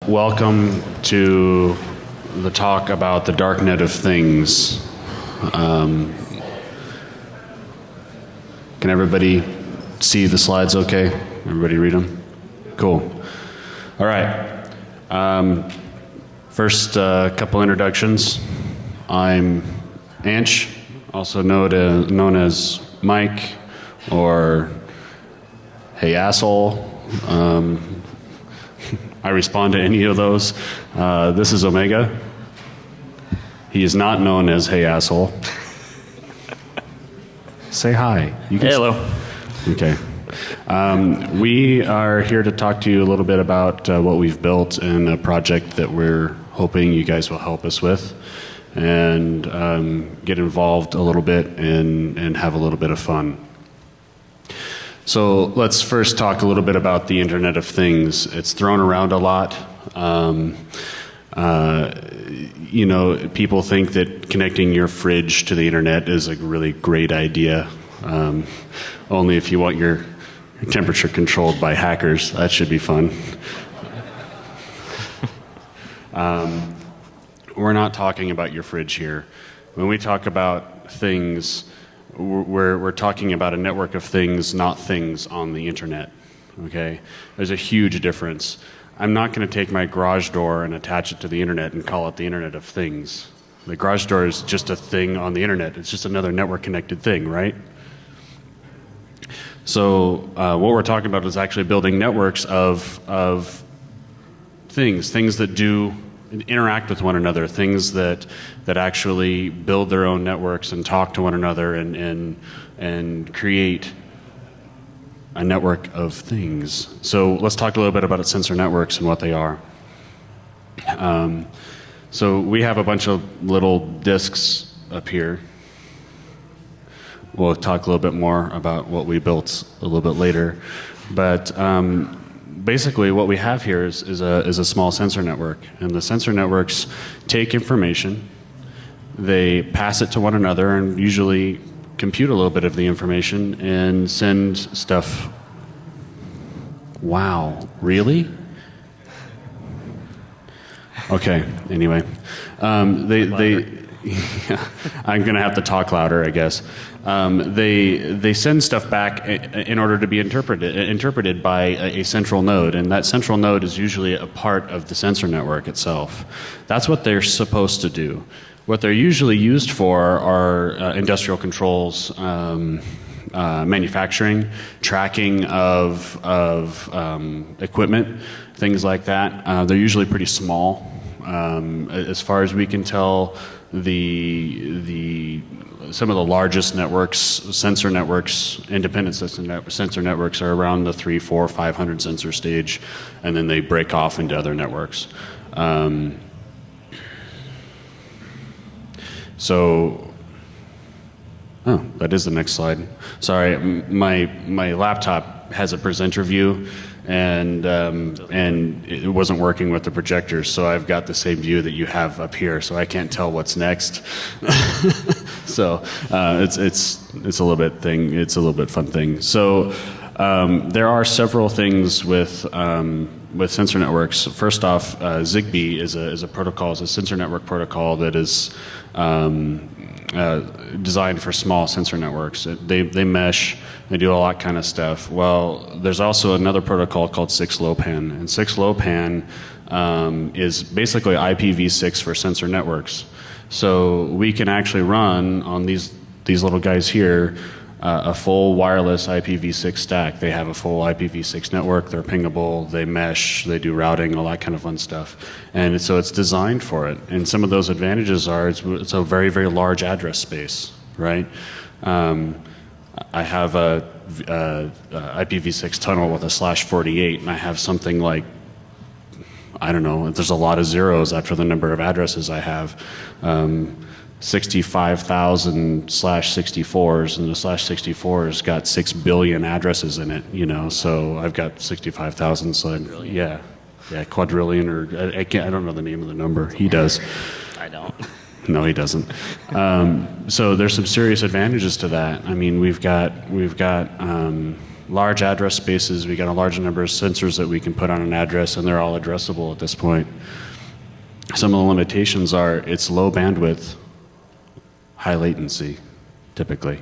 Welcome to the talk about the Darknet of Things. Can everybody see the slides okay? Everybody read them? Cool. All right. First, a couple introductions. I'm Anch, also known as Mike, or Hey Asshole. I respond to any of those. This is Omega. He is not known as Hey Asshole. Say hi. Hey, hello. Okay. We are here to talk to you a little bit about what we've built in a project that we're hoping you guys will help us with, and get involved a little bit and have a little bit of fun. So let's first talk a little bit about the Internet of Things. It's thrown around a lot. You know, people think that connecting your fridge to the internet is a really great idea. Only if you want your temperature controlled by hackers. That should be fun. We're not talking about your fridge here. When we talk about things, we're talking about a network of things, not things on the internet. Okay? There's a huge difference. I'm not going to take my garage door and attach it to the internet and call it the Internet of Things. The garage door is just a thing on the internet. It's just another network connected thing, right? So what we're talking about is actually building networks of things that do interact with one another, things that actually build their own networks and talk to one another and create a network of things. So let's talk a little bit about sensor networks and what they are. So we have a bunch of little disks up here. We'll talk a little bit more about what we built a little bit later. But basically what we have here is a small sensor network. And the sensor networks take information, they pass it to one another, and usually compute a little bit of the information and send stuff. Wow, really? Okay, anyway. Yeah, I'm going to have to talk louder, I guess. They send stuff back in order to be interpreted by a central node, and that central node is usually a part of the sensor network itself. That's what they're supposed to do. What they're usually used for are industrial controls, manufacturing, tracking of equipment, things like that. They're usually pretty small. As far as we can tell, some of the largest networks, sensor networks, independent sensor networks are around the 300, 400, 500 sensor stage, and then they break off into other networks. Oh, that is the next slide. Sorry, my laptop has a presenter view, and it wasn't working with the projectors, so I've got the same view that you have up here, so I can't tell what's next. So it's a little bit thing. It's a little bit fun thing. So there are several things with sensor networks. First off, Zigbee is a protocol, is a sensor network protocol that is designed for small sensor networks. They mesh, they do a lot kind of stuff. Well, there's also another protocol called 6LoWPAN, and 6LoWPAN is basically IPv6 for sensor networks. So we can actually run on these little guys here a full wireless IPv6 stack. They have a full IPv6 network, they're pingable, they mesh, they do routing, all that kind of fun stuff. And so it's designed for it. And some of those advantages are it's a very, very large address space, right? I have a IPv6 tunnel with a /48, and I have something like, I don't know, there's a lot of zeros after the number of addresses I have. 65,000/64s, and the /64's got 6 billion addresses in it, you know, so I've got 65,000, so yeah, quadrillion, or I don't know the name of the number. He does. I don't. No, he doesn't. So there's some serious advantages to that. I mean, we've got large address spaces. We got a large number of sensors that we can put on an address, and they're all addressable at this point. Some of the limitations are it's low bandwidth, high latency, typically.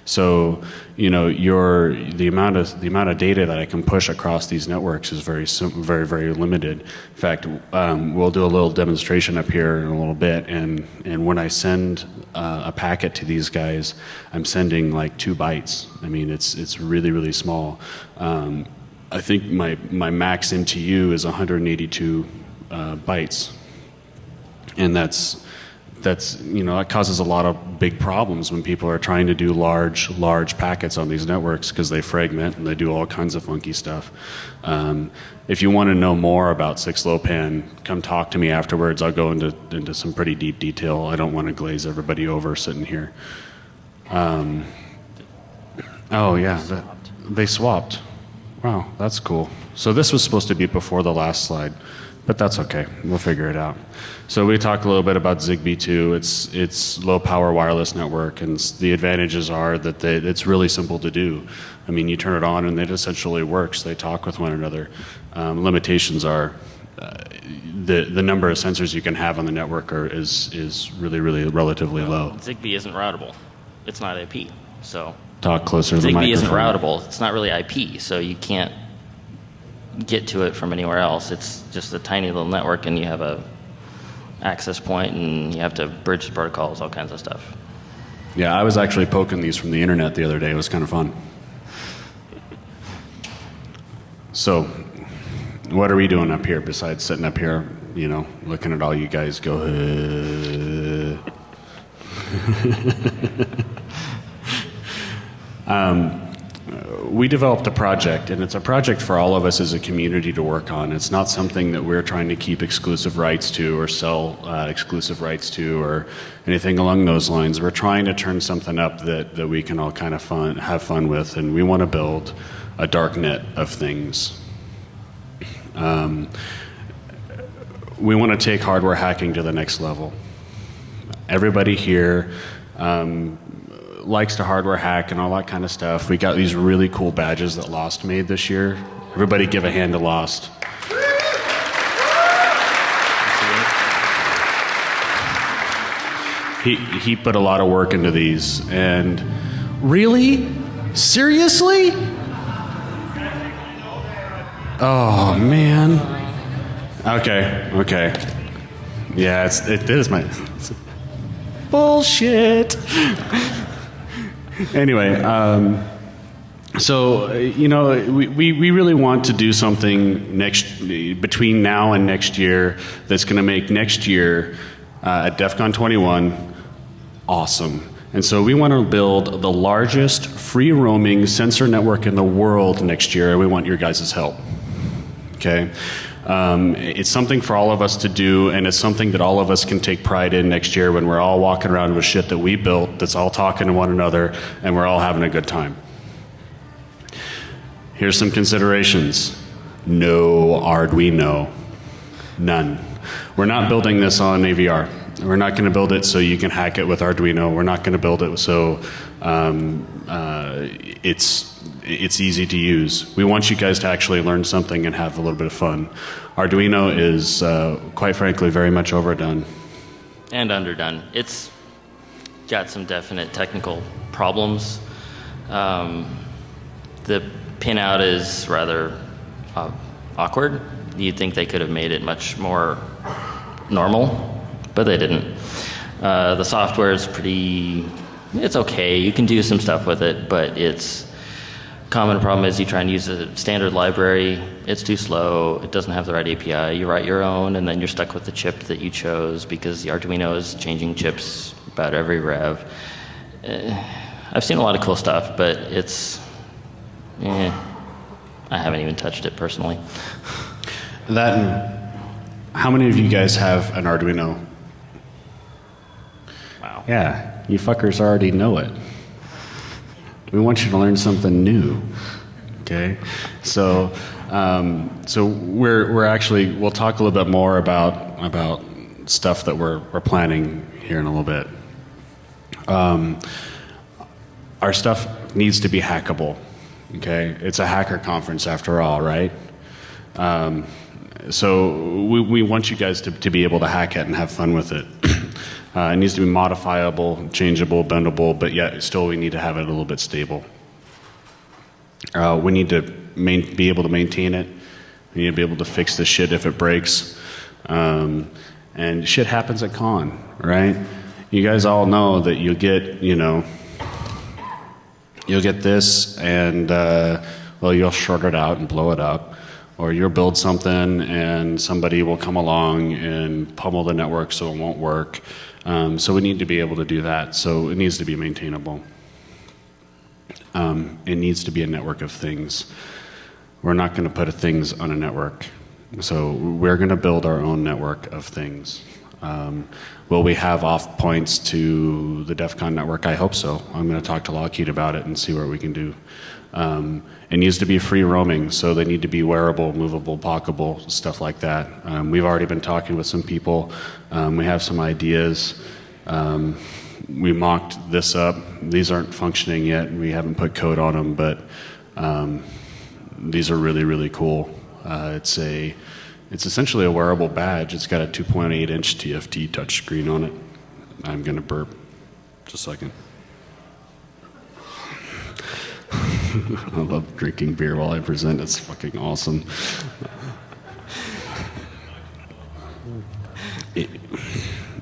So, you know, the amount of data that I can push across these networks is very, very limited. In fact, we'll do a little demonstration up here in a little bit, and when I send a packet to these guys, I'm sending like 2 bytes. I mean, it's really, really small. I think my max MTU is 182 bytes, and that's you know, that causes a lot of big problems when people are trying to do large packets on these networks, because they fragment and they do all kinds of funky stuff. If you want to know more about 6LoWPAN, come talk to me afterwards. I'll go into some pretty deep detail. I don't want to glaze everybody over sitting here. Oh yeah, they swapped. Wow, that's cool. So this was supposed to be before the last slide, but that's okay. We'll figure it out. So we talked a little bit about Zigbee too. It's low power wireless network, and the advantages are that it's really simple to do. I mean, you turn it on and it essentially works. They talk with one another. Limitations are the number of sensors you can have on the network is really, really relatively low. Zigbee isn't routable. It's not IP. So talk closer to the microphone. Zigbee isn't routable. It's not really IP, so you can't get to it from anywhere else. It's just a tiny little network, and you have a access point, and you have to bridge the protocols, all kinds of stuff. Yeah, I was actually poking these from the internet the other day. It was kind of fun. So, what are we doing up here besides sitting up here, you know, looking at all you guys go, we developed a project, and it's a project for all of us as a community to work on. It's not something that we're trying to keep exclusive rights to or sell exclusive rights to or anything along those lines. We're trying to turn something up that we can all kind of have fun with, and we want to build a darknet of things. We want to take hardware hacking to the next level. Everybody here likes to hardware hack and all that kind of stuff. We got these really cool badges that Lost made this year. Everybody give a hand to Lost. He put a lot of work into these, and really? Seriously? Oh man. Okay. Yeah, it is my bullshit. Anyway, so you know, we really want to do something between now and next year that's going to make next year at DEFCON 21 awesome. And so we want to build the largest free roaming sensor network in the world next year, and we want your guys' help. Okay? It's something for all of us to do, and it's something that all of us can take pride in next year when we're all walking around with shit that we built that's all talking to one another and we're all having a good time. Here's some considerations. No Arduino. None. We're not building this on AVR. We're not going to build it so you can hack it with Arduino. We're not going to build it so it's easy to use. We want you guys to actually learn something and have a little bit of fun. Arduino is, quite frankly, very much overdone. And underdone. It's got some definite technical problems. The pinout is rather awkward. You'd think they could have made it much more normal, but they didn't. The software is it's okay. You can do some stuff with it, but it's common problem is you try and use a standard library, it's too slow, it doesn't have the right API, you write your own, and then you're stuck with the chip that you chose because the Arduino is changing chips about every rev. I've seen a lot of cool stuff, but I haven't even touched it personally. How many of you guys have an Arduino? Wow. Yeah, you fuckers already know it. We want you to learn something new, okay? So we'll talk a little bit more about stuff that we're planning here in a little bit. Our stuff needs to be hackable. Okay, it's a hacker conference after all, right? So we want you guys to be able to hack it and have fun with it. It needs to be modifiable, changeable, bendable, but yet still we need to have it a little bit stable. We need to be able to maintain it. We need to be able to fix the shit if it breaks. And shit happens at con, right? You guys all know that you'll get this and, you'll short it out and blow it up. Or you'll build something and somebody will come along and pummel the network so it won't work. So we need to be able to do that. So it needs to be maintainable. It needs to be a network of things. We're not going to put things on a network. So we're going to build our own network of things. Will we have off points to the DEFCON network? I hope so. I'm going to talk to Lockheed about it and see what we can do. It needs to be free roaming, so they need to be wearable, movable, pocketable, stuff like that. We've already been talking with some people. We have some ideas. We mocked this up. These aren't functioning yet. We haven't put code on them, but these are really, really cool. It's essentially a wearable badge. It's got a 2.8-inch TFT touchscreen on it. I'm going to burp. Just a second. I love drinking beer while I present. It's fucking awesome.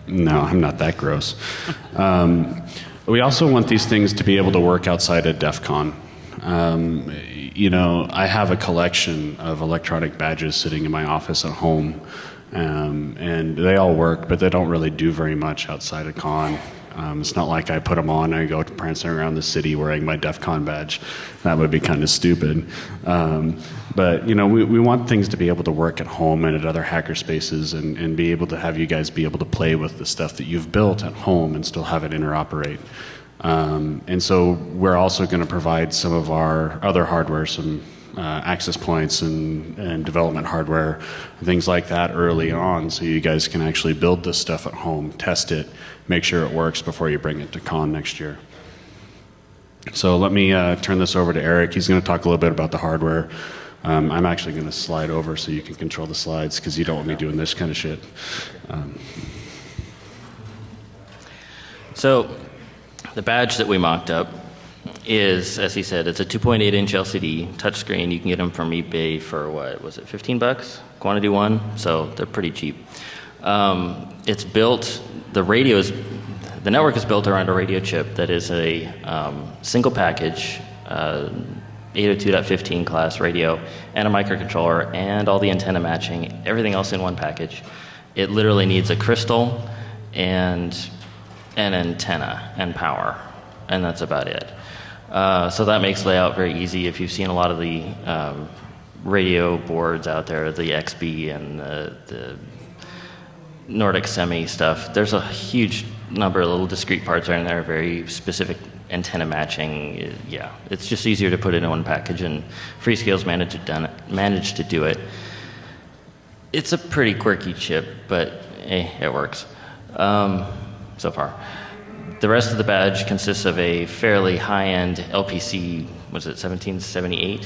No, I'm not that gross. We also want these things to be able to work outside of DEFCON. I have a collection of electronic badges sitting in my office at home, and they all work, but they don't really do very much outside of con. It's not like I put them on and I go prancing around the city wearing my DEFCON badge. That would be kind of stupid. But we want things to be able to work at home and at other hacker spaces and be able to have you guys be able to play with the stuff that you've built at home and still have it interoperate. And so we're also going to provide some of our other hardware, some access points and development hardware, things like that early on, so you guys can actually build this stuff at home, test it, make sure it works before you bring it to con next year. So let me turn this over to Eric. He's going to talk a little bit about the hardware. I'm actually going to slide over so you can control the slides because you don't want me doing this kind of shit. So the badge that we mocked up is, as he said, it's a 2.8-inch LCD touchscreen. You can get them from eBay for, what was it, $15? Quantity one, so they're pretty cheap. It's built, the network is built around a radio chip that is a single package, 802.15 class radio, and a microcontroller, and all the antenna matching, everything else in one package. It literally needs a crystal and an antenna and power, and that's about it. So that makes layout very easy. If you've seen a lot of the radio boards out there, the XB and the Nordic Semi stuff, there's a huge number of little discrete parts in there, very specific antenna matching. Yeah, it's just easier to put it in one package, and Freescale's managed to do it. It's a pretty quirky chip, but it works so far. The rest of the badge consists of a fairly high-end LPC, was it 1778?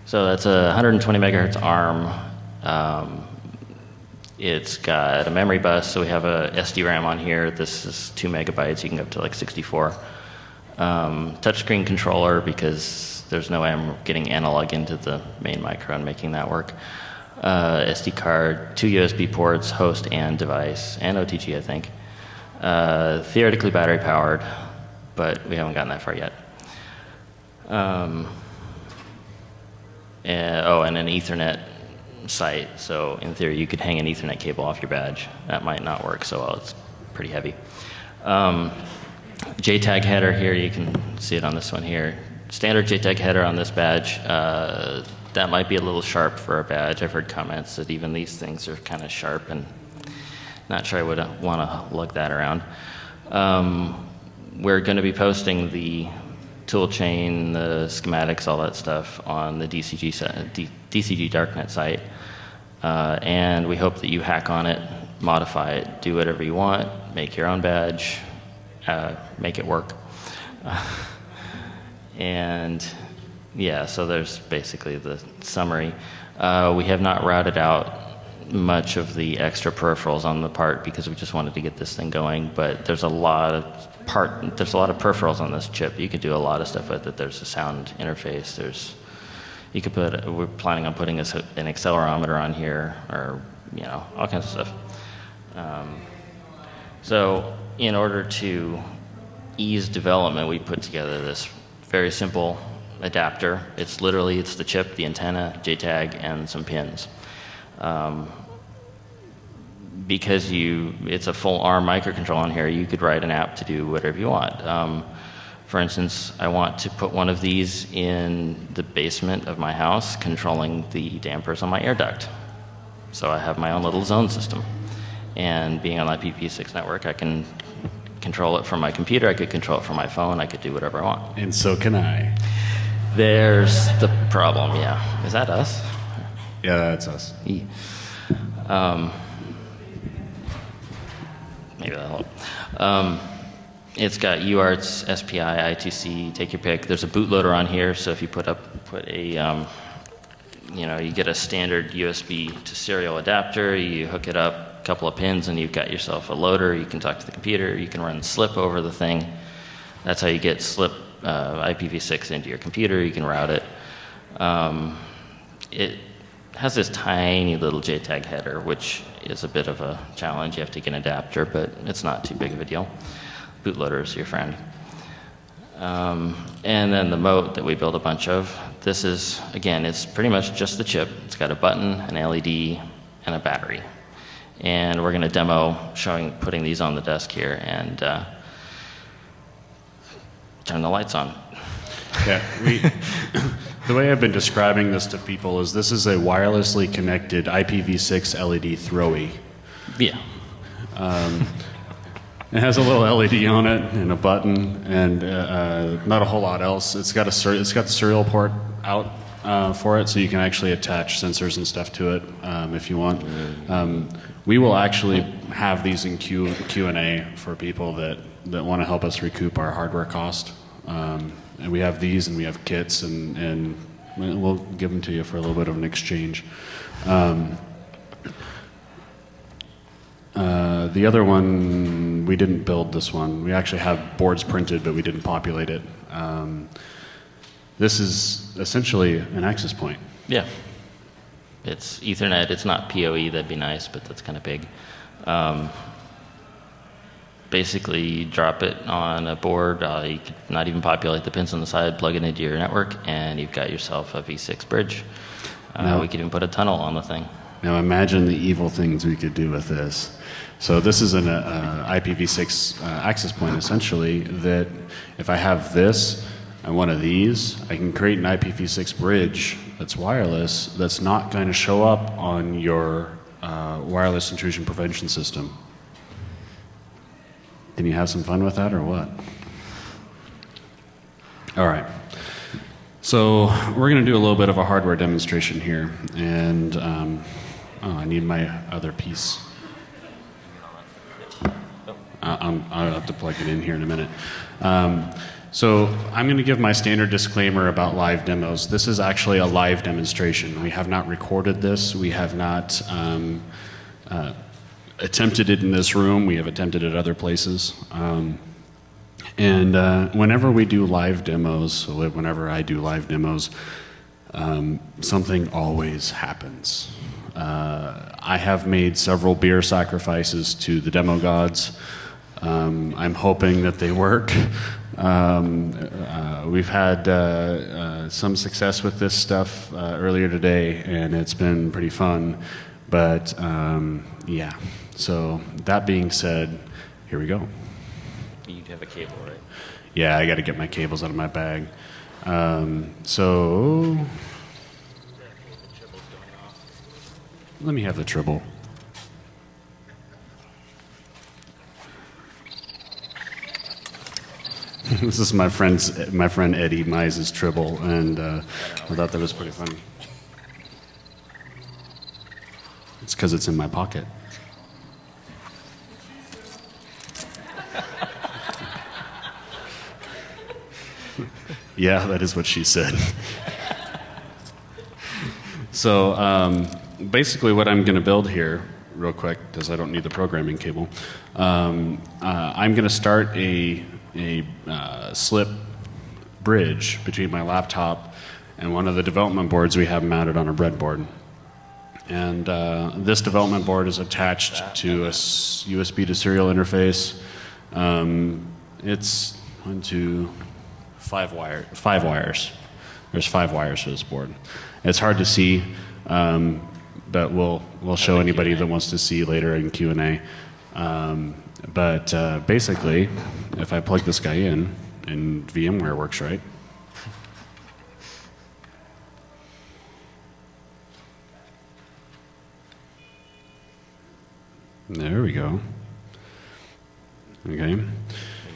So that's a 120 megahertz ARM. It's got a memory bus, so we have a SD-RAM on here. This is 2 megabytes. You can go up to like 64. Touchscreen controller, because there's no way I'm getting analog into the main micro and making that work. SD card, 2 USB ports, host and device, and OTG, I think. Theoretically battery powered, but we haven't gotten that far yet. And an Ethernet site, so in theory you could hang an Ethernet cable off your badge. That might not work so well, it's pretty heavy. JTAG header here, you can see it on this one here. Standard JTAG header on this badge. That might be a little sharp for a badge. I've heard comments that even these things are kind of sharp, and not sure I would want to lug that around. We're going to be posting the tool chain, the schematics, all that stuff on the DCG Darknet site. And we hope that you hack on it, modify it, do whatever you want, make your own badge, make it work. And Yeah, so there's basically the summary. We have not routed out much of the extra peripherals on the part because we just wanted to get this thing going, but there's a lot of peripherals on this chip. You could do a lot of stuff with it. There's a sound interface. We're planning on putting an accelerometer on here, or all kinds of stuff. So in order to ease development, we put together this very simple adapter. It's the chip, the antenna, JTAG, and some pins. Because it's a full ARM microcontroller on here, you could write an app to do whatever you want. For instance, I want to put one of these in the basement of my house, controlling the dampers on my air duct. So I have my own little zone system. And being on the IPv6 network, I can control it from my computer, I could control it from my phone, I could do whatever I want. And so can I. There's the problem, yeah. Is that us? Yeah, that's us. Yeah. Maybe that'll help. It's got UARTs, SPI, I2C, take your pick. There's a bootloader on here, so if you you get a standard USB to serial adapter, you hook it up, a couple of pins, and you've got yourself a loader. You can talk to the computer, you can run slip over the thing. That's how you get slip IPv6 into your computer. You can route it. It has this tiny little JTAG header, which is a bit of a challenge. You have to get an adapter, but it's not too big of a deal. Bootloader is your friend. And then the moat that we built a bunch of. This is, again, it's pretty much just the chip. It's got a button, an LED, and a battery. And we're going to demo putting these on the desk here and turn the lights on. Yeah, the way I've been describing this to people is this is a wirelessly connected IPv6 LED throwy. Yeah. It has a little LED on it and a button and not a whole lot else. It's got the serial port out for it, so you can actually attach sensors and stuff to it if you want. We will actually have these in Q&A for people that want to help us recoup our hardware cost. And we have these, and we have kits, and we'll give them to you for a little bit of an exchange. The other one, we didn't build this one. We actually have boards printed, but we didn't populate it. This is essentially an access point. Yeah. It's Ethernet. It's not PoE. That'd be nice, but that's kind of big. Basically, you drop it on a board. You could not even populate the pins on the side, plug it into your network, and you've got yourself a V6 bridge. We could even put a tunnel on the thing. Now imagine the evil things we could do with this. So this is an IPv6 access point, essentially, that if I have this and one of these, I can create an IPv6 bridge that's wireless that's not going to show up on your wireless intrusion prevention system. Can you have some fun with that or what? All right. So we're going to do a little bit of a hardware demonstration here. And I need my other piece. I'll have to plug it in here in a minute. So I'm going to give my standard disclaimer about live demos. This is actually a live demonstration. We have not recorded this. We have not attempted it in this room. We have attempted it other places. And whenever we do live demos, whenever I do live demos, something always happens. I have made several beer sacrifices to the demo gods. I'm hoping that they work. We've had some success with this stuff earlier today, and it's been pretty fun. But yeah, so that being said, here we go. You have a cable, right? Yeah, I got to get my cables out of my bag. So let me have the Tribble. This is my friend Eddie Mize's Tribble, and I thought that was pretty funny. It's because it's in my pocket. Yeah, that is what she said. So basically what I'm going to build here, real quick, because I don't need the programming cable, I'm going to start a slip bridge between my laptop and one of the development boards we have mounted on a breadboard. And this development board is attached to a USB to serial interface. It's 5 wires. There's 5 wires for this board. It's hard to see, but we'll show anybody that wants to see later in Q&A. But basically, if I plug this guy in, and VMware works right. There we go. Okay.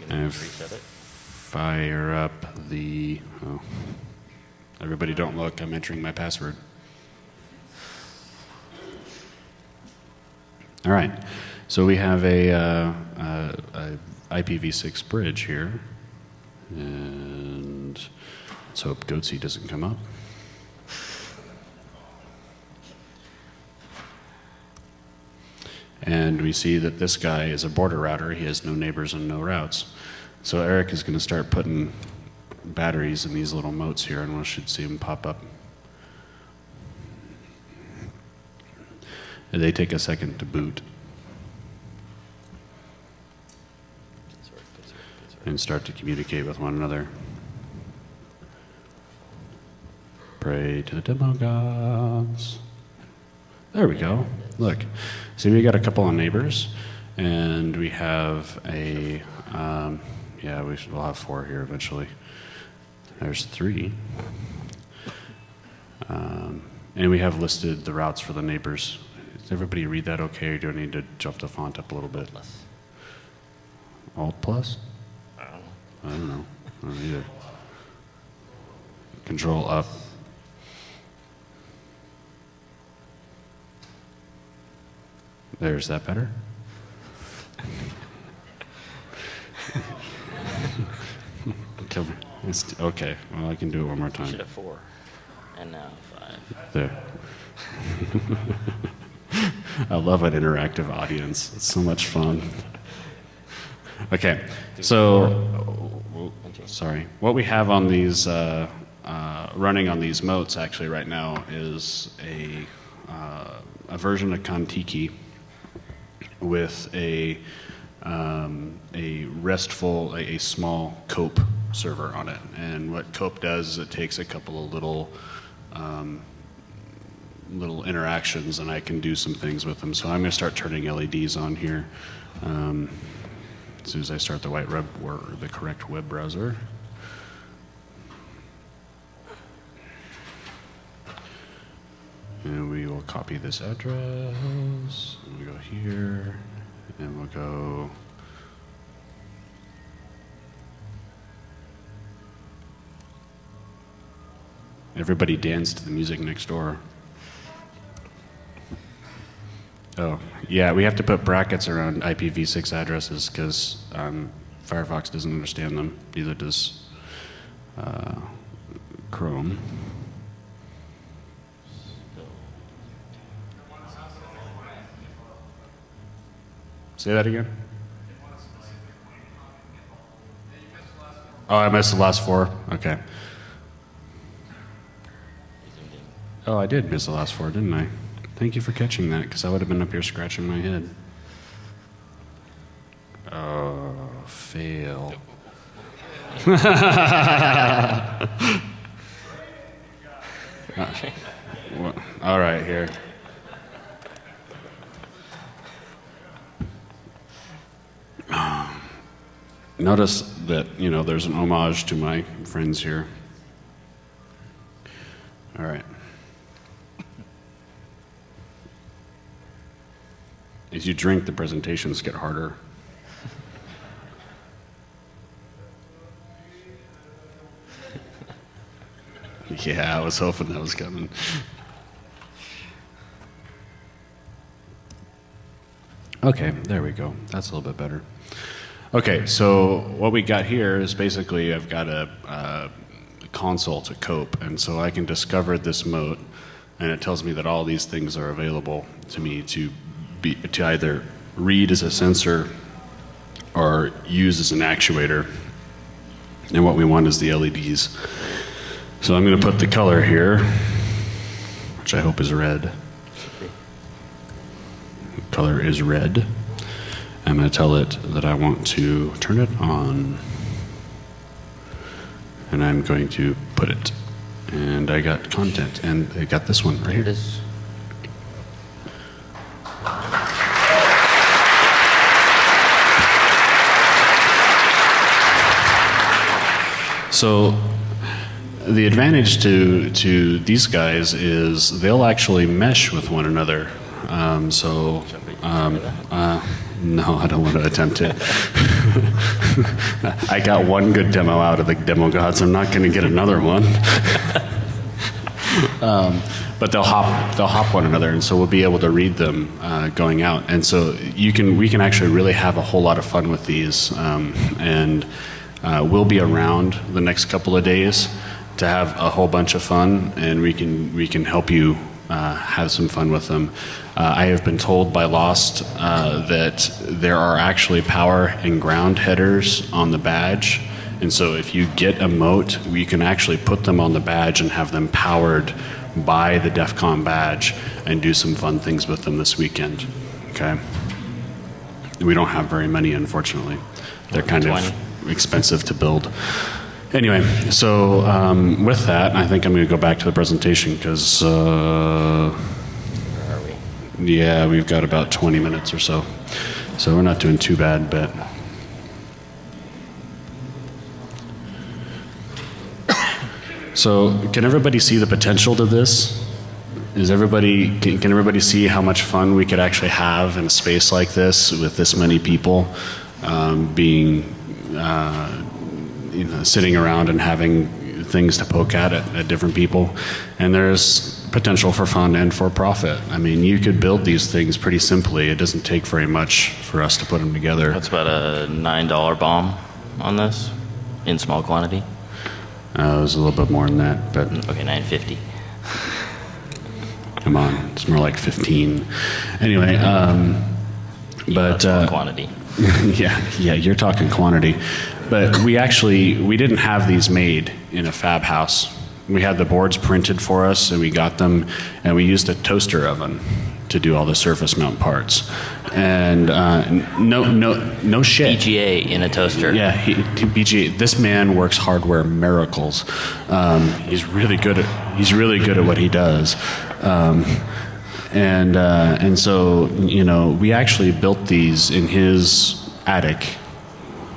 And fire up the... Oh. Everybody don't look. I'm entering my password. All right. So we have a IPv6 bridge here. And let's hope Goatsy doesn't come up. And we see that this guy is a border router. He has no neighbors and no routes. So Eric is going to start putting batteries in these little moats here, and we should see them pop up. And they take a second to boot. And start to communicate with one another. Pray to the demo gods. There we go. Look. See, we got a couple of neighbors, and we have a, yeah, we'll have 4 here eventually. There's 3. And we have listed the routes for the neighbors. Does everybody read that okay, or do I need to jump the font up a little bit? Alt plus? I don't know. I don't either. Control up. There's that better? Okay, well, I can do it one more time. Should have 4, and now 5. There. I love an interactive audience. It's so much fun. Okay, so, sorry. What we have on these, running on these moats actually right now is a version of Contiki with a RESTful, a small COPE server on it. And what COPE does is it takes a couple of little interactions, and I can do some things with them. So I'm going to start turning LEDs on here as soon as I start the correct web browser. And we will copy this address. And we go here, and we'll go. Everybody dance to the music next door. Oh, yeah, we have to put brackets around IPv6 addresses because Firefox doesn't understand them. Neither does Chrome. Say that again? Oh, I missed the last 4? Okay. Oh, I did miss the last 4, didn't I? Thank you for catching that, because I would have been up here scratching my head. Oh, fail. All right, here. Notice that, there's an homage to my friends here. All right. As you drink, the presentations get harder. Yeah, I was hoping that was coming. Okay, there we go. That's a little bit better. Okay, so what we got here is basically I've got a console to cope. And so I can discover this moat, and it tells me that all these things are available to me to either read as a sensor or use as an actuator. And what we want is the LEDs. So I'm going to put the color here, which I hope is red. The color is red. I'm going to tell it that I want to turn it on. And I'm going to put it. And I got content, and I got this one right here. It is. So the advantage to these guys is they'll actually mesh with one another. No, I don't want to attempt it. I got one good demo out of the demo gods. I'm not going to get another one. But they'll hop one another, and so we'll be able to read them going out. And so we can actually really have a whole lot of fun with these. We'll be around the next couple of days to have a whole bunch of fun, and we can help you have some fun with them. I have been told by Lost that there are actually power and ground headers on the badge, and so if you get a moat, we can actually put them on the badge and have them powered by the DEFCON badge and do some fun things with them this weekend. Okay. We don't have very many, unfortunately. They're kind of expensive to build. Anyway, so with that, I think I'm going to go back to the presentation because, Where are we? yeah, we've got about 20 minutes or so. So we're not doing too bad, but. So can everybody see the potential to this? Can everybody see how much fun we could actually have in a space like this with this many people sitting around and having things to poke at different people? And there's potential for fun and for profit. I mean, you could build these things pretty simply. It doesn't take very much for us to put them together. That's about a $9 bomb on this in small quantity. It was a little bit more than that, but Okay, $9.50. come on, it's more like 15. Anyway, but Small quantity. yeah, you're talking quantity. But we didn't have these made in a fab house. We had the boards printed for us, and we got them, and we used a toaster oven to do all the surface mount parts. And no shit. BGA in a toaster. Yeah, BGA. This man works hardware miracles. He's really good at what he does. And so we actually built these in his attic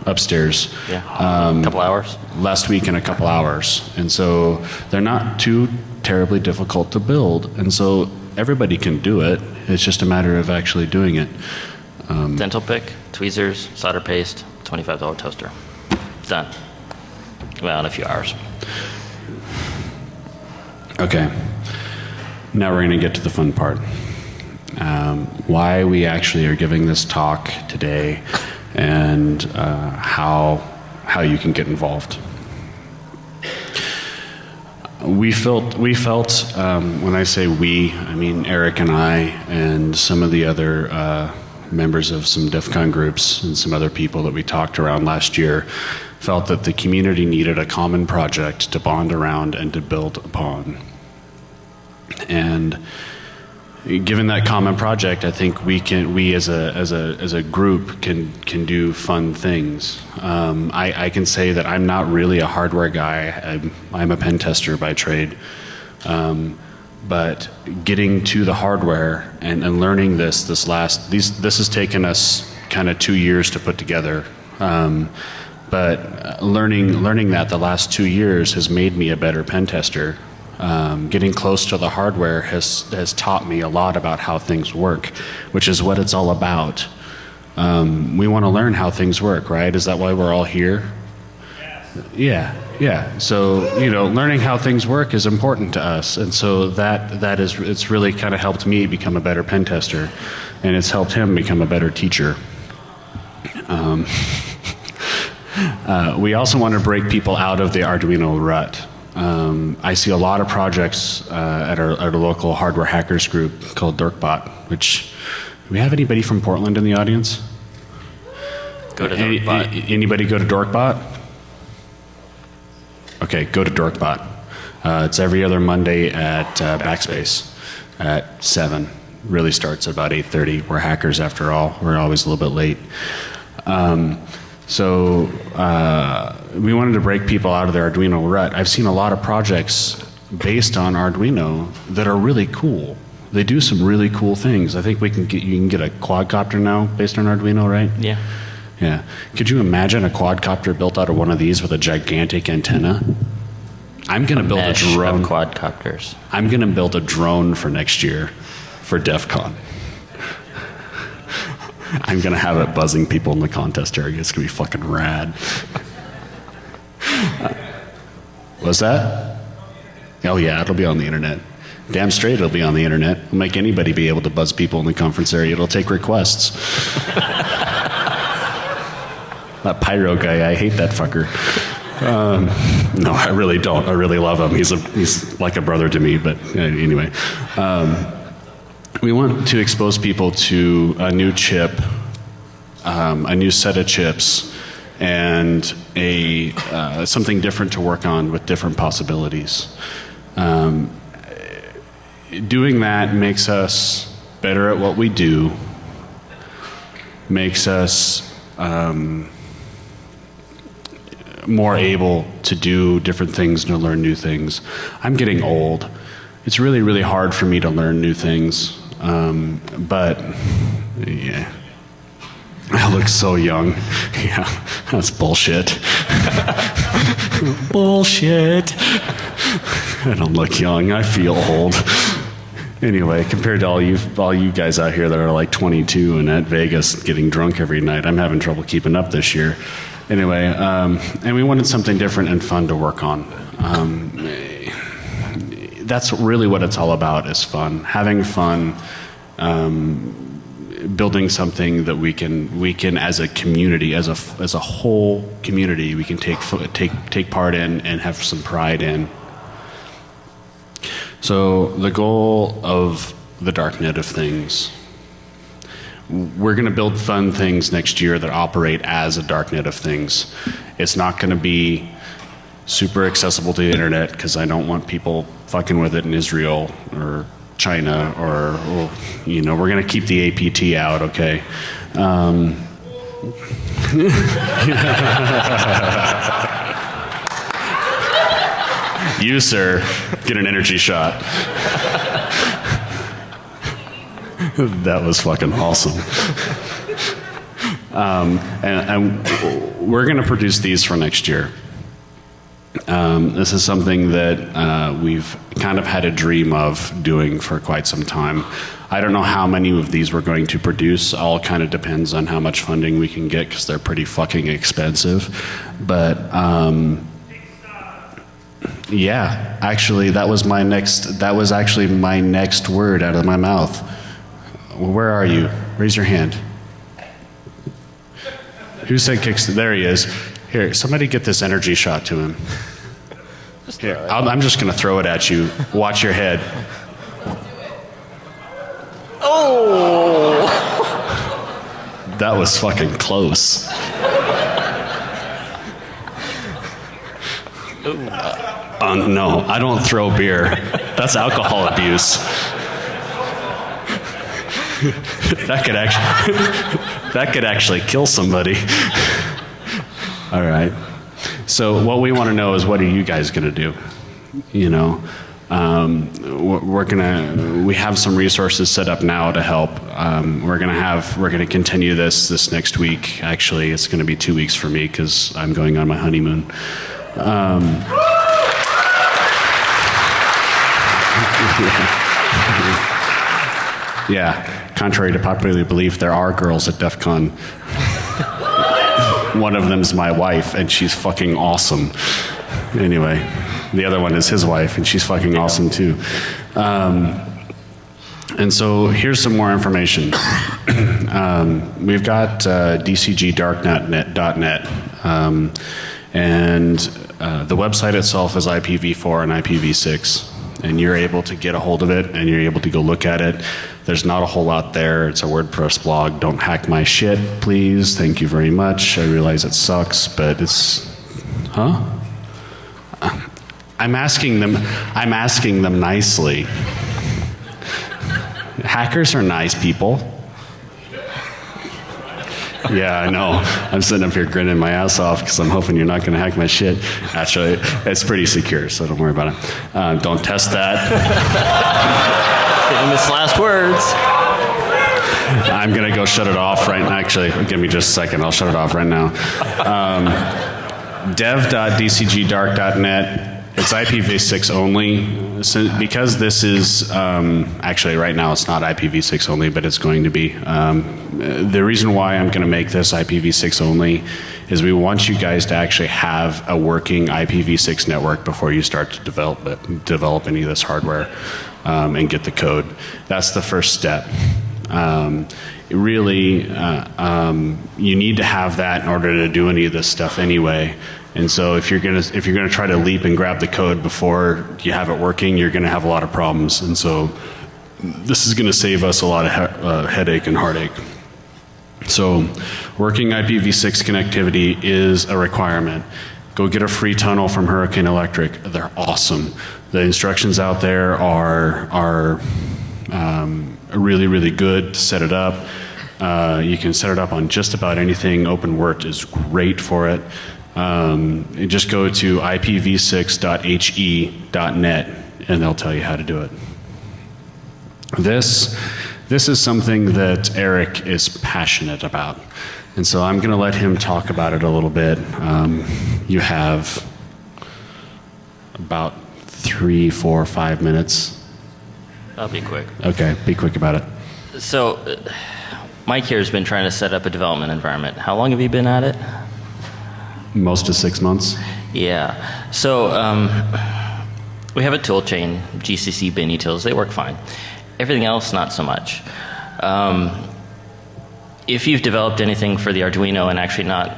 upstairs. Yeah. A couple hours. Last week in a couple hours. And so they're not too terribly difficult to build. And so everybody can do it. It's just a matter of actually doing it. Dental pick, tweezers, solder paste, $25 toaster. Done. Well, in a few hours. Okay. Now we're going to get to the fun part. Why we actually are giving this talk today, and how you can get involved. We felt when I say we, I mean Eric and I and some of the other members of some DEFCON groups and some other people that we talked around last year, felt that the community needed a common project to bond around and to build upon. And given that common project, I think we as a group can do fun things. I can say that I'm not really a hardware guy. I'm a pen tester by trade. But getting to the hardware and learning this has taken us kind of 2 years to put together. But learning that the last 2 years has made me a better pen tester. Getting close to the hardware has taught me a lot about how things work, which is what it's all about. We want to learn how things work, right? Is that why we're all here? Yes. Yeah. So, learning how things work is important to us. And so it's really kind of helped me become a better pen tester, and it's helped him become a better teacher. We also want to break people out of the Arduino rut. I see a lot of projects at our local hardware hackers group called Dorkbot, which, do we have anybody from Portland in the audience? Go to Dorkbot. Anybody go to Dorkbot? Okay, go to Dorkbot. It's every other Monday at Backspace at 7. Really starts at about 8:30. We're hackers after all. We're always a little bit late. So we wanted to break people out of their Arduino rut. I've seen a lot of projects based on Arduino that are really cool. They do some really cool things. I think you can get a quadcopter now based on Arduino, right? Yeah. Yeah. Could you imagine a quadcopter built out of one of these with a gigantic antenna? I'm going to build a drone. Of quadcopters. I'm going to build a drone for next year for DEFCON. I'm going to have it buzzing people in the contest area. It's going to be fucking rad. What's that? Oh yeah, it'll be on the internet. Damn straight it'll be on the internet. It'll make anybody be able to buzz people in the conference area. It'll take requests. That pyro guy, I hate that fucker. No, I really don't. I really love him. He's like a brother to me, but anyway. We want to expose people to a new chip, a new set of chips, and something different to work on with different possibilities. Doing that makes us better at what we do, makes us more able to do different things and to learn new things. I'm getting old. It's really, really hard for me to learn new things. But yeah, I look so young. Yeah, that's bullshit. Bullshit. I don't look young. I feel old. Anyway, compared to all you guys out here that are like 22 and at Vegas getting drunk every night, I'm having trouble keeping up this year. Anyway, and we wanted something different and fun to work on. That's really what it's all about, is fun. Having fun, building something that we can as a community, as a whole community, we can take part in and have some pride in. So the goal of the Darknet of things, we're going to build fun things next year that operate as a Darknet of things. It's not going to be super accessible to the internet, because I don't want people fucking with it in Israel or China, or we're going to keep the APT out, okay? You, sir, get an energy shot. That was fucking awesome. And we're going to produce these for next year. This is something that we've kind of had a dream of doing for quite some time. I don't know how many of these we're going to produce. All kind of depends on how much funding we can get, because they're pretty fucking expensive. But yeah, actually, that was actually my next word out of my mouth. Where are you? Raise your hand. Who said kicks? There he is. Here, somebody get this energy shot to him. Here, I'm just going to throw it at you. Watch your head. Oh! That was fucking close. No, I don't throw beer. That's alcohol abuse. That could actually kill somebody. All right. So what we want to know is, what are you guys going to do? You know, we have some resources set up now to help. We're going to continue this next week. Actually, it's going to be 2 weeks for me, because I'm going on my honeymoon. Yeah. Contrary to popular belief, there are girls at DEF CON. One of them's my wife, and she's fucking awesome. Anyway, the other one is his wife, and she's fucking awesome too. And so here's some more information. We've got DCG Darknet.net, and the website itself is IPv4 and IPv6, and you're able to get a hold of it, and you're able to go look at it. There's not a whole lot there. It's a WordPress blog. Don't hack my shit, please. Thank you very much. I realize it sucks, but it's, huh? I'm asking them nicely. Hackers are nice people. Yeah, I know. I'm sitting up here grinning my ass off because I'm hoping you're not going to hack my shit. Actually, it's pretty secure, so don't worry about it. Don't test that. Famous last words. I'm going to go shut it off right now. Actually, give me just a second. I'll shut it off right now. Dev.dcgdark.net. It's IPv6 only. So because this is, actually right now it's not IPv6 only, but it's going to be. The reason why I'm going to make this IPv6 only is we want you guys to actually have a working IPv6 network before you start to develop any of this hardware and get the code. That's the first step. Really, you need to have that in order to do any of this stuff anyway. And so if you're gonna try to leap and grab the code before you have it working, you're gonna have a lot of problems. And so this is gonna save us a lot of headache and heartache. So working IPv6 connectivity is a requirement. Go get a free tunnel from Hurricane Electric. They're awesome. The instructions out there are really, really good to set it up. You can set it up on just about anything. OpenWrt is great for it. Just go to ipv6.he.net and they'll tell you how to do it. This is something that Eric is passionate about. And so I'm going to let him talk about it a little bit. You have about 3, 4, 5 minutes. I'll be quick. Okay, be quick about it. So, Mike here has been trying to set up a development environment. How long have you been at it? Most of 6 months. Yeah. So, we have a tool chain, GCC bin utils. They work fine. Everything else, not so much. If you've developed anything for the Arduino and actually not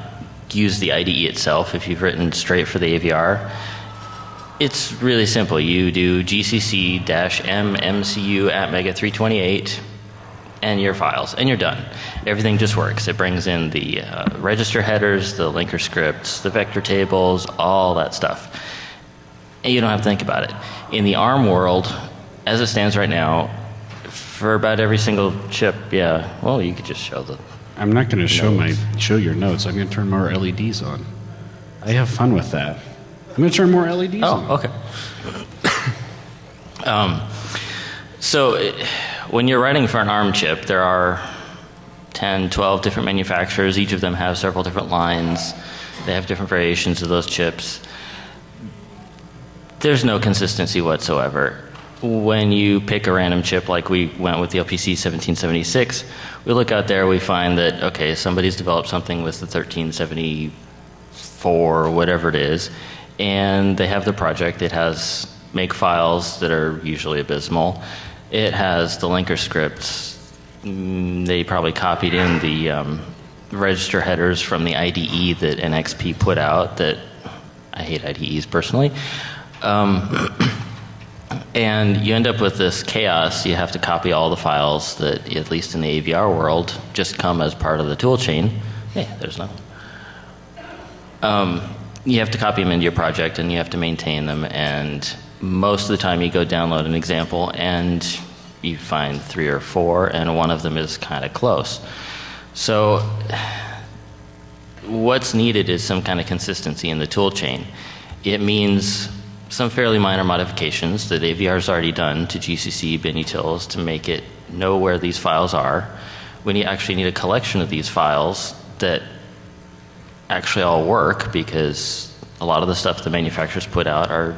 used the IDE itself, if you've written straight for the AVR, it's really simple. You do gcc-m-mcu at mega328 and your files, and you're done. Everything just works. It brings in the register headers, the linker scripts, the vector tables, all that stuff. And you don't have to think about it. In the ARM world, as it stands right now, for about every single chip, yeah, well, you could just show the I'm not going to show notes. show your notes. I'm going to turn more LEDs on. I have fun with that. I'm going to turn more LEDs on. Oh, okay. So when you're writing for an ARM chip, there are 10, 12 different manufacturers. Each of them have several different lines. They have different variations of those chips. There's no consistency whatsoever. When you pick a random chip, like we went with the LPC 1776, we look out there, we find that, okay, somebody's developed something with the 1374, whatever it is, and they have the project. It has make files that are usually abysmal. It has the linker scripts. They probably copied in the register headers from the IDE that NXP put out that I hate IDEs personally. And you end up with this chaos. You have to copy all the files that, at least in the AVR world, just come as part of the tool chain. Hey, there's no. You have to copy them into your project, and you have to maintain them. And most of the time, you go download an example, and you find 3 or 4, and one of them is kind of close. So what's needed is some kind of consistency in the tool chain. It means some fairly minor modifications that AVR's already done to GCC bin utils to make it know where these files are. When you actually need a collection of these files that actually all work, because a lot of the stuff the manufacturers put out are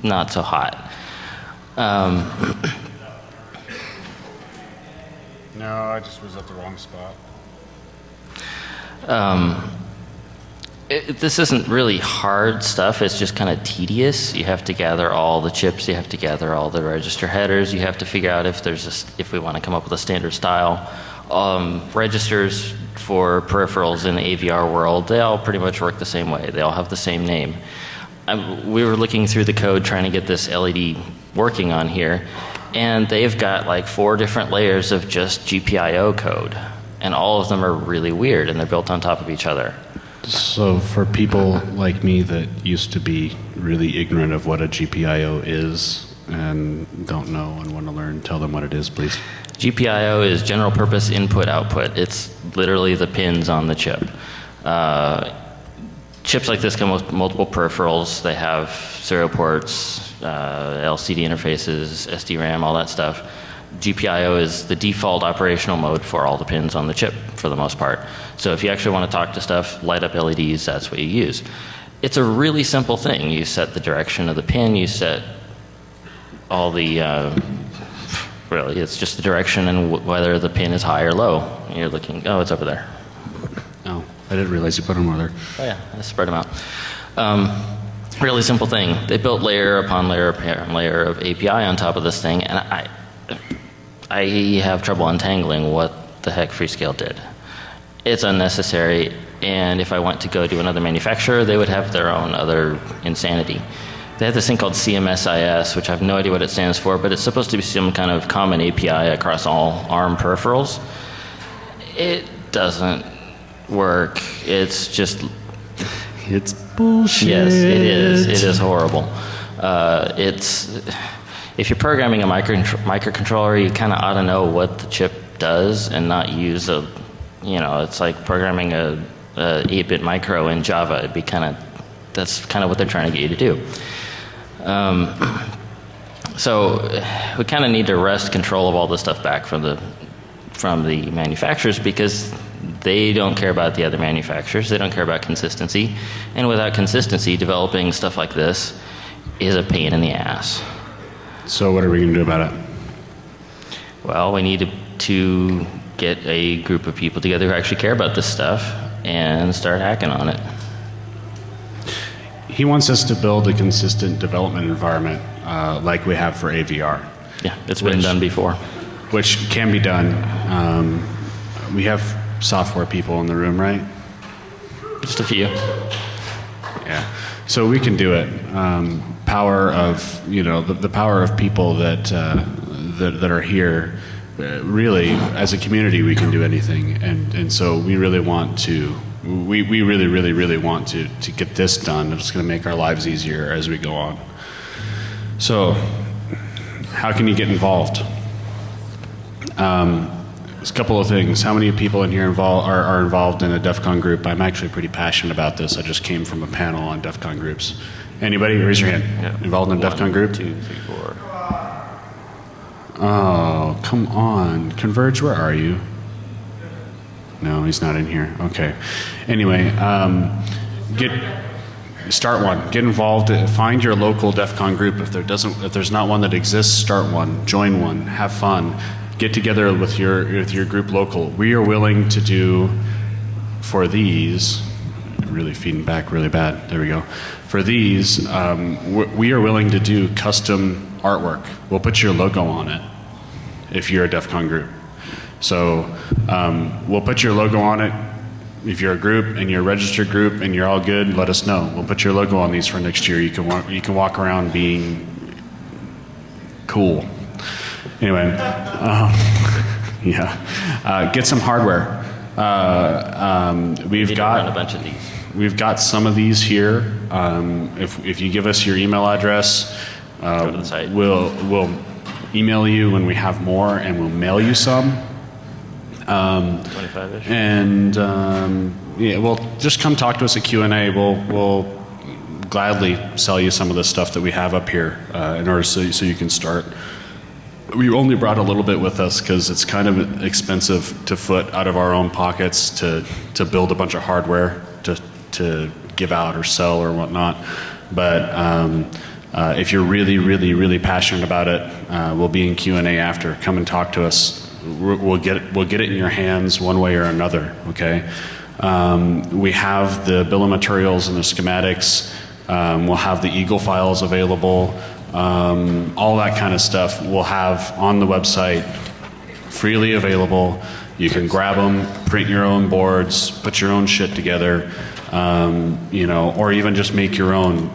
not so hot. No, I just was at the wrong spot. This isn't really hard stuff. It's just kind of tedious. You have to gather all the chips. You have to gather all the register headers. You have to figure out if there's if we want to come up with a standard style. Registers for peripherals in the AVR world, they all pretty much work the same way. They all have the same name. We were looking through the code trying to get this LED working on here, and they've got like 4 different layers of just GPIO code, and all of them are really weird, and they're built on top of each other. So for people like me that used to be really ignorant of what a GPIO is and don't know and want to learn, tell them what it is, please. GPIO is general purpose input output. It's literally the pins on the chip. Chips like this come with multiple peripherals. They have serial ports, LCD interfaces, SD-RAM, all that stuff. GPIO is the default operational mode for all the pins on the chip for the most part. So if you actually want to talk to stuff, light up LEDs, that's what you use. It's a really simple thing. You set the direction of the pin, you set all the, really, it's just the direction and whether the pin is high or low. And you're looking, oh, it's over there. Oh, I didn't realize you put them over there. Oh yeah, I spread them out. Really simple thing. They built layer upon layer upon layer of API on top of this thing, and I have trouble untangling what the heck Freescale did. It's unnecessary, and if I went to go to another manufacturer, they would have their own other insanity. They have this thing called CMSIS, which I have no idea what it stands for, but it's supposed to be some kind of common API across all ARM peripherals. It doesn't work. It's just... It's bullshit. Yes, it is. It is horrible. If you're programming a microcontroller, you kind of ought to know what the chip does and not use a, it's like programming a 8-bit micro in Java. It'd be that's kind of what they're trying to get you to do. So we kind of need to wrest control of all this stuff back from the manufacturers, because they don't care about the other manufacturers. They don't care about consistency. And without consistency, developing stuff like this is a pain in the ass. So what are we going to do about it? Well, we need to get a group of people together who actually care about this stuff and start hacking on it. He wants us to build a consistent development environment like we have for AVR. Yeah, it's been done before. Which can be done. We have software people in the room, right? Just a few. Yeah. So we can do it. Power of, the power of people that are here. Really, as a community, we can do anything. And so we really want to, we really, really, really want to get this done. It's going to make our lives easier as we go on. So, how can you get involved? There's a couple of things. How many people in here are involved in a DEFCON group? I'm actually pretty passionate about this. I just came from a panel on DEFCON groups. Anybody? Raise your hand. Yeah. Involved in a DEFCON group? 2, 3, 4. Oh, come on. Converge, where are you? No, he's not in here. Okay. Anyway, start one. Get involved. Find your local DEFCON group. If there's not one that exists, start one. Join one. Have fun. Get together with your group local. We are willing to do for these. Really feeding back really bad. There we go. For these, we are willing to do custom artwork. We'll put your logo on it if you're a DEFCON group. So we'll put your logo on it. If you're a group and you're a registered group and you're all good, let us know. We'll put your logo on these for next year. You can walk around being cool. Anyway, yeah. Get some hardware. We've got a bunch of these. We've got some of these here. If you give us your email address, go to the site. We'll email you when we have more, and we'll mail you some. 25-ish. And yeah, well, just come talk to us at Q&A. We'll gladly sell you some of the stuff that we have up here in order so you can start. We only brought a little bit with us because it's kind of expensive to foot out of our own pockets to build a bunch of hardware to give out or sell or whatnot. But if you're really, really, really passionate about it, we'll be in Q&A after. Come and talk to us. We'll get it in your hands one way or another. Okay. We have the bill of materials and the schematics. We'll have the Eagle files available. All that kind of stuff we'll have on the website, freely available. You can grab them, print your own boards, put your own shit together, you know, or even just make your own.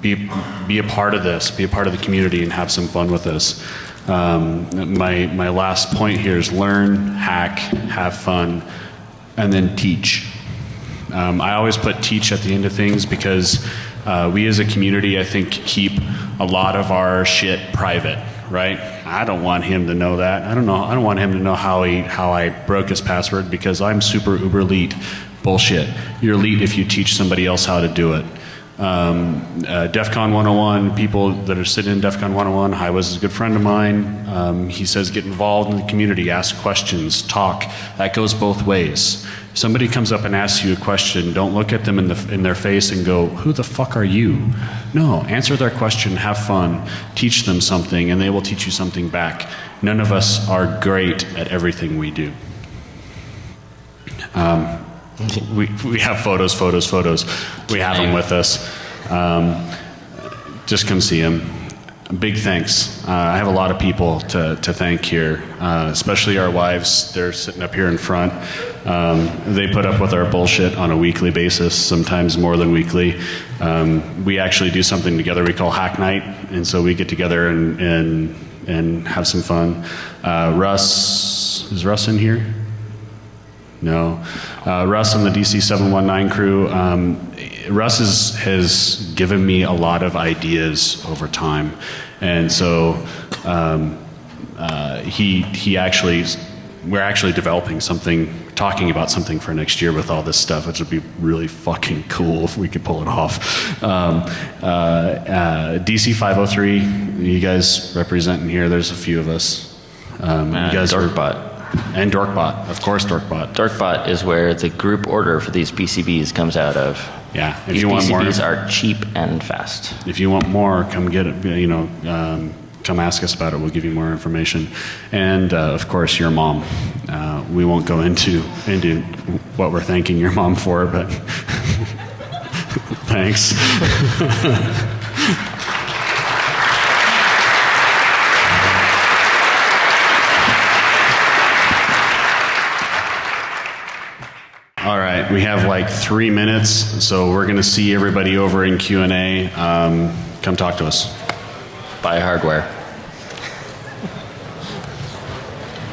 Be a part of this, be a part of the community, and have some fun with this. My last point here is learn, hack, have fun, and then teach. I always put teach at the end of things because we as a community, I think, keep a lot of our shit private, right? I don't want him to know that. I don't want him to know how I broke his password because I'm super uber elite. Bullshit. You're elite if you teach somebody else how to do it. DEFCON 101, people that are sitting in DEFCON 101, Hi was a good friend of mine. He says get involved in the community, ask questions, talk. That goes both ways. If somebody comes up and asks you a question, don't look at them in their face and go, who the fuck are you? No, answer their question, have fun, teach them something, and they will teach you something back. None of us are great at everything we do. We have photos. We have them with us. Just come see them. Big thanks. I have a lot of people to thank here, especially our wives. They're sitting up here in front. They put up with our bullshit on a weekly basis, sometimes more than weekly. We actually do something together we call Hack Night, and so we get together and have some fun. Russ, is Russ in here? No. Russ and the DC 719 crew, Russ has given me a lot of ideas over time. And so we're actually developing something, talking about something for next year with all this stuff, which would be really fucking cool if we could pull it off. DC 503, you guys representing here, there's a few of us. You guys Dorkbot. And Dorkbot, of course, Dorkbot. Dorkbot is where the group order for these PCBs comes out of. Yeah, if these you want PCBs more, are cheap and fast. if you want more, come get it. You know, come ask us about it. We'll give you more information. And of course, your mom. We won't go into what we're thanking your mom for, but thanks. All right, we have like 3 minutes, so we're going to see everybody over in Q&A. Come talk to us. Buy hardware.